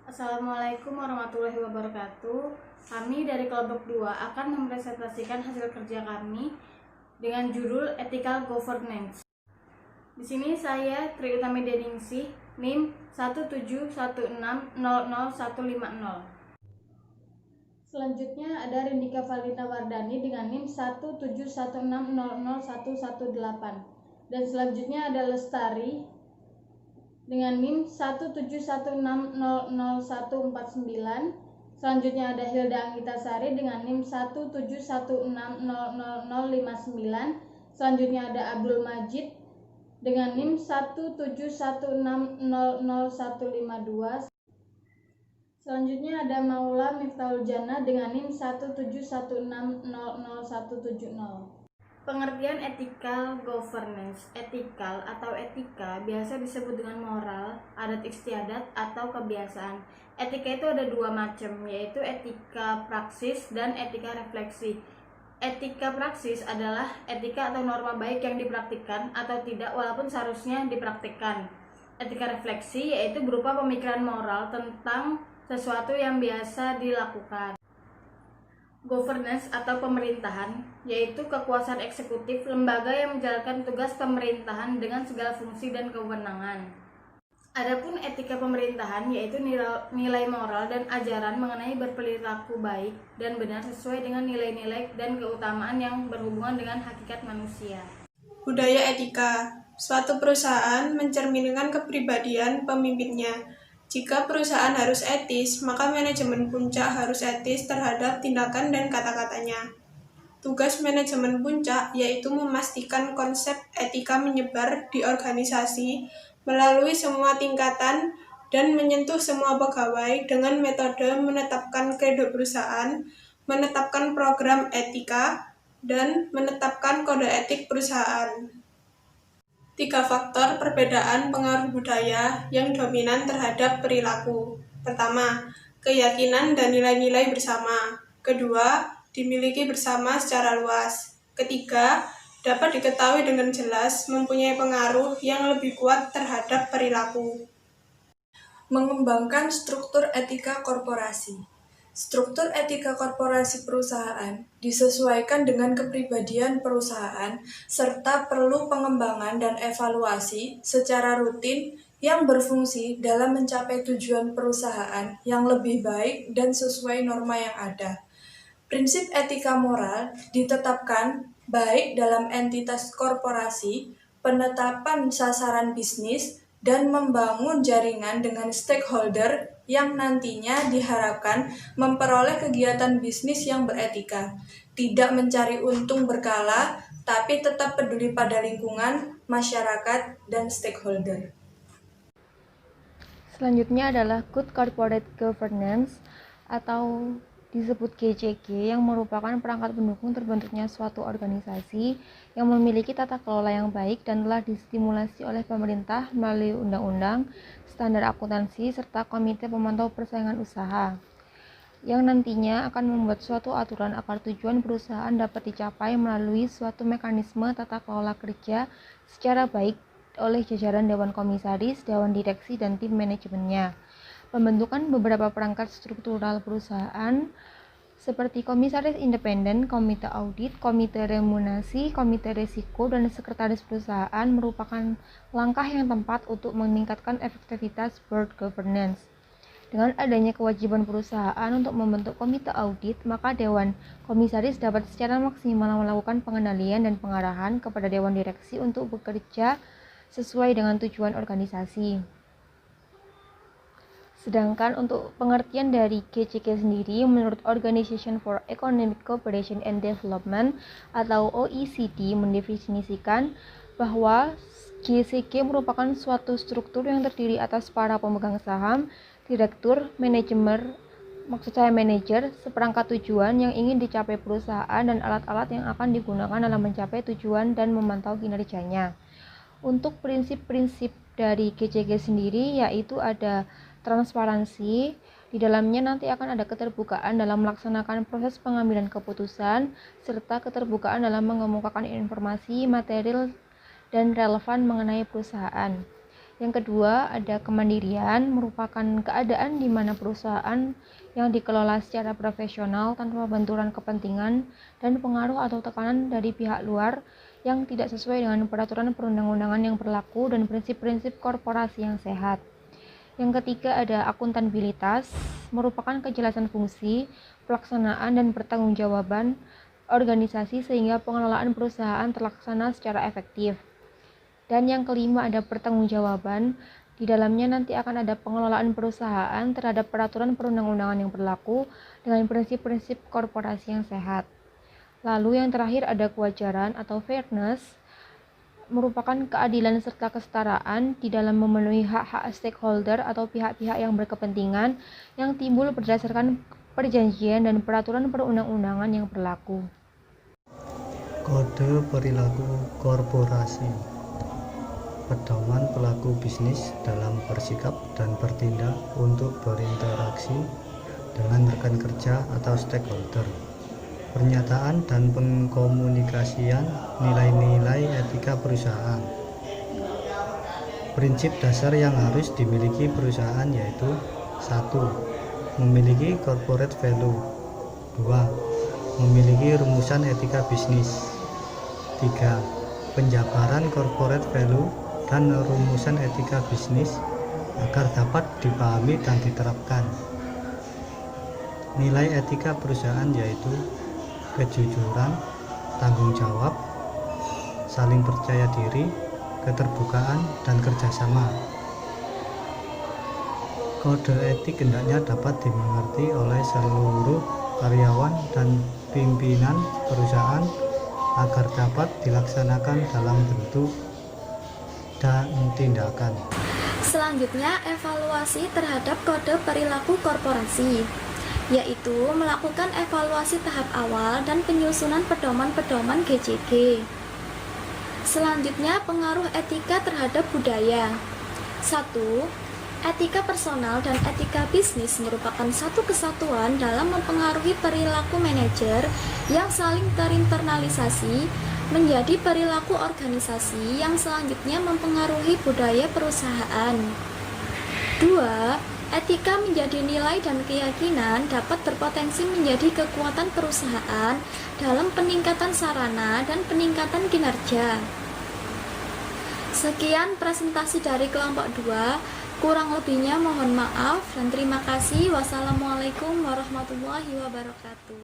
Assalamualaikum warahmatullahi wabarakatuh. Kami dari kelompok 2 akan mempresentasikan hasil kerja kami dengan judul Ethical Governance. Di sini saya Tri Utami Deningsih, NIM 171600150. Selanjutnya ada Rindika Valita Wardani dengan NIM 171600118. Dan selanjutnya ada Lestari dengan NIM 171600149. Selanjutnya ada Hilda Anggita Sari dengan NIM 171600059. Selanjutnya ada Abdul Majid dengan NIM 171600152. Selanjutnya ada Maula Miftahul Jannah dengan NIM 171600170. Pengertian ethical governance. Ethical atau etika biasa disebut dengan moral, adat istiadat, atau kebiasaan. Etika itu ada dua macam, yaitu etika praksis dan etika refleksi. Etika praksis adalah etika atau norma baik yang dipraktikkan atau tidak walaupun seharusnya dipraktikkan. Etika refleksi yaitu berupa pemikiran moral tentang sesuatu yang biasa dilakukan. Governance atau pemerintahan yaitu kekuasaan eksekutif lembaga yang menjalankan tugas pemerintahan dengan segala fungsi dan kewenangan. Adapun etika pemerintahan yaitu nilai moral dan ajaran mengenai berperilaku baik dan benar sesuai dengan nilai-nilai dan keutamaan yang berhubungan dengan hakikat manusia. Budaya etika. Suatu perusahaan mencerminkan kepribadian pemimpinnya. Jika perusahaan harus etis, maka manajemen puncak harus etis terhadap tindakan dan kata-katanya. Tugas manajemen puncak yaitu memastikan konsep etika menyebar di organisasi melalui semua tingkatan dan menyentuh semua pegawai dengan metode menetapkan kredo perusahaan, menetapkan program etika, dan menetapkan kode etik perusahaan. 3 faktor perbedaan pengaruh budaya yang dominan terhadap perilaku. Pertama, keyakinan dan nilai-nilai bersama. Kedua, dimiliki bersama secara luas. Ketiga, dapat diketahui dengan jelas mempunyai pengaruh yang lebih kuat terhadap perilaku. Mengembangkan struktur etika korporasi. Struktur etika korporasi perusahaan disesuaikan dengan kepribadian perusahaan serta perlu pengembangan dan evaluasi secara rutin yang berfungsi dalam mencapai tujuan perusahaan yang lebih baik dan sesuai norma yang ada. Prinsip etika moral ditetapkan baik dalam entitas korporasi, penetapan sasaran bisnis, dan membangun jaringan dengan stakeholder yang nantinya diharapkan memperoleh kegiatan bisnis yang beretika, tidak mencari untung berkala, tapi tetap peduli pada lingkungan, masyarakat, dan stakeholder. Selanjutnya adalah Good Corporate Governance atau disebut GCG yang merupakan perangkat pendukung terbentuknya suatu organisasi yang memiliki tata kelola yang baik dan telah distimulasi oleh pemerintah melalui undang-undang, standar akuntansi, serta komite pemantau persaingan usaha yang nantinya akan membuat suatu aturan agar tujuan perusahaan dapat dicapai melalui suatu mekanisme tata kelola kerja secara baik oleh jajaran Dewan Komisaris, Dewan Direksi, dan tim manajemennya. Pembentukan beberapa perangkat struktural perusahaan seperti komisaris independen, komite audit, komite remunerasi, komite risiko, dan sekretaris perusahaan merupakan langkah yang tepat untuk meningkatkan efektivitas board governance. Dengan adanya kewajiban perusahaan untuk membentuk komite audit, maka Dewan Komisaris dapat secara maksimal melakukan pengendalian dan pengarahan kepada Dewan Direksi untuk bekerja sesuai dengan tujuan organisasi. Sedangkan untuk pengertian dari GCG sendiri, menurut Organization for Economic Cooperation and Development atau OECD mendefinisikan bahwa GCG merupakan suatu struktur yang terdiri atas para pemegang saham, direktur, manajer, seperangkat tujuan yang ingin dicapai perusahaan dan alat-alat yang akan digunakan dalam mencapai tujuan dan memantau kinerjanya. Untuk prinsip-prinsip dari GCG sendiri yaitu ada transparansi, di dalamnya nanti akan ada keterbukaan dalam melaksanakan proses pengambilan keputusan, serta keterbukaan dalam mengemukakan informasi, material, dan relevan mengenai perusahaan. Yang kedua, ada kemandirian, merupakan keadaan di mana perusahaan yang dikelola secara profesional tanpa benturan kepentingan dan pengaruh atau tekanan dari pihak luar yang tidak sesuai dengan peraturan perundang-undangan yang berlaku dan prinsip-prinsip korporasi yang sehat. Yang ketiga, ada akuntabilitas, merupakan kejelasan fungsi, pelaksanaan, dan pertanggungjawaban organisasi sehingga pengelolaan perusahaan terlaksana secara efektif. Dan yang kelima, ada pertanggungjawaban. Di dalamnya nanti akan ada pengelolaan perusahaan terhadap peraturan perundang-undangan yang berlaku dengan prinsip-prinsip korporasi yang sehat. Lalu yang terakhir ada kewajaran atau fairness, merupakan keadilan serta kesetaraan di dalam memenuhi hak-hak stakeholder atau pihak-pihak yang berkepentingan yang timbul berdasarkan perjanjian dan peraturan perundang-undangan yang berlaku. Kode perilaku korporasi. Pedoman pelaku bisnis dalam bersikap dan bertindak untuk berinteraksi dengan rekan kerja atau stakeholder. Pernyataan dan pengkomunikasian nilai-nilai etika perusahaan. Prinsip dasar yang harus dimiliki perusahaan yaitu 1. Memiliki corporate value. 2. Memiliki rumusan etika bisnis. 3. Penjabaran corporate value dan rumusan etika bisnis agar dapat dipahami dan diterapkan. Nilai etika perusahaan yaitu kejujuran, tanggung jawab, saling percaya diri, keterbukaan, dan kerjasama. Kode etik hendaknya dapat dimengerti oleh seluruh karyawan dan pimpinan perusahaan agar dapat dilaksanakan dalam bentuk dan tindakan. Selanjutnya, evaluasi terhadap kode perilaku korporasi, yaitu melakukan evaluasi tahap awal dan penyusunan pedoman-pedoman GCG. Selanjutnya, pengaruh etika terhadap budaya. 1. Etika personal dan etika bisnis merupakan satu kesatuan dalam mempengaruhi perilaku manajer yang saling terinternalisasi menjadi perilaku organisasi yang selanjutnya mempengaruhi budaya perusahaan. 2. Etika menjadi nilai dan keyakinan dapat berpotensi menjadi kekuatan perusahaan dalam peningkatan sarana dan peningkatan kinerja. Sekian presentasi dari kelompok 2. Kurang lebihnya mohon maaf dan terima kasih. Wassalamualaikum warahmatullahi wabarakatuh.